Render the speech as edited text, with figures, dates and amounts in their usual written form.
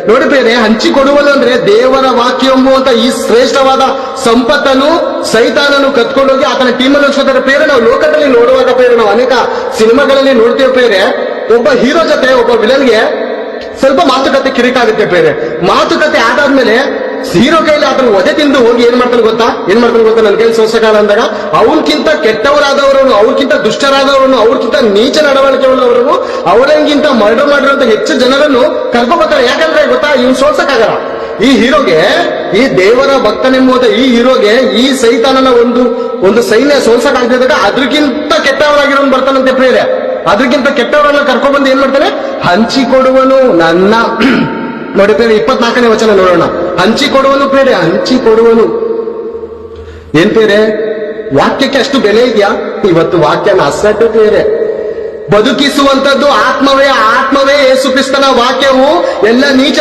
ನೋಡಿ ಬೇರೆ ಹಂಚಿಕೊಡುವನು ಅಂದ್ರೆ ದೇವರ ವಾಕ್ಯ ಎಂಬುವಂತ ಈ ಶ್ರೇಷ್ಠವಾದ ಸಂಪತ್ತನ್ನು ಸೈತಾನನು ಕತ್ಕೊಂಡೋಗಿ ಆತನ ಟೀಮನ್ನು ಅನ್ಸ್ಕೊತಾರೆ ಬೇರೆ. ನಾವು ಲೋಕದಲ್ಲಿ ನೋಡುವಾಗ ಬೇರೆ, ನಾವು ಅನೇಕ ಸಿನಿಮಾಗಳಲ್ಲಿ ನೋಡ್ತೇವೆ ಬೇರೆ, ಒಬ್ಬ ಹೀರೋ ಜೊತೆ ಒಬ್ಬ ವಿಲನ್ಗೆ ಸ್ವಲ್ಪ ಮಾತುಕತೆ ಕಿರಿಕಾಗುತ್ತೆ ಬೇರೆ. ಮಾತುಕತೆ ಆದಾದ್ಮೇಲೆ ಹೀರೋ ಕೈಲಿ ಆತನ ಒದೆ ತಿಂದು ಹೋಗಿ ಏನ್ ಮಾಡ್ತಾನೆ ಗೊತ್ತಾ ನನ್ನ ಕೈಲಿ ಸೋಸಕಾಲ ಅಂದಾಗ ಅವನ್ಕಿಂತ ಕೆಟ್ಟವರಾದವರನ್ನು, ಅವ್ರಕ್ಕಿಂತ ದುಷ್ಟರಾದವರನ್ನು, ಅವ್ರಕ್ಕಿಂತ ನೀಚ ನಡವಳಿಕೆ ಉಳ್ಳವರನ್ನು, ಅವರಂಗಿಂತ ಮರ್ಡರ್ ಮಾಡಿರುವಂತ ಹೆಚ್ಚು ಜನರನ್ನು ಕರ್ಕೊಬರ್ತಾರೆ. ಯಾಕಂದ್ರೆ ಗೊತ್ತಾ, ಇವ್ನು ಸೋಲ್ಸಕ್ಕಾಗಲ್ಲ. ಈ ಹೀರೋಗೆ, ಈ ದೇವರ ಭಕ್ತನೆಂಬುದ ಈ ಹೀರೋಗೆ ಈ ಸೈತಾನನ ಒಂದು ಸೈನ್ಯ ಸೋಲ್ಸಕ್ಕಾಗದಿದ್ದಾಗ ಅದ್ರಕ್ಕಿಂತ ಕೆಟ್ಟವರಾಗಿರೋನು ಬರ್ತಾನಂತೆ ಪ್ರೇರೆ. ಅದ್ರಕ್ಕಿಂತ ಕೆಟ್ಟವರನ್ನ ಕರ್ಕೊಂಡ್ಬಂದು ಏನ್ ಮಾಡ್ತಾನೆ, ಹಂಚಿಕೊಡುವನು ನನ್ನ ನೋಡಿ ಪ್ರೇರೆ 24ನೇ ವಚನ ನೋಡೋಣ. ಹಂಚಿಕೊಡುವನು ಪ್ರೇರೆ, ಹಂಚಿಕೊಡುವನು ಏನ್ ಪ್ರೇರೆ, ವಾಕ್ಯಕ್ಕೆ ಅಷ್ಟು ಬೆಲೆ ಇದೆಯಾ? ಇವತ್ತು ವಾಕ್ಯನ ಅಸಡ್ಡು ಪ್ರೇರೆ. ಬದುಕಿಸುವಂತದ್ದು ಆತ್ಮವೇ, ಆತ್ಮವೇ ಯೇಸು ಕ್ರಿಸ್ತನ ವಾಕ್ಯವು ಎಲ್ಲ ನೀಚ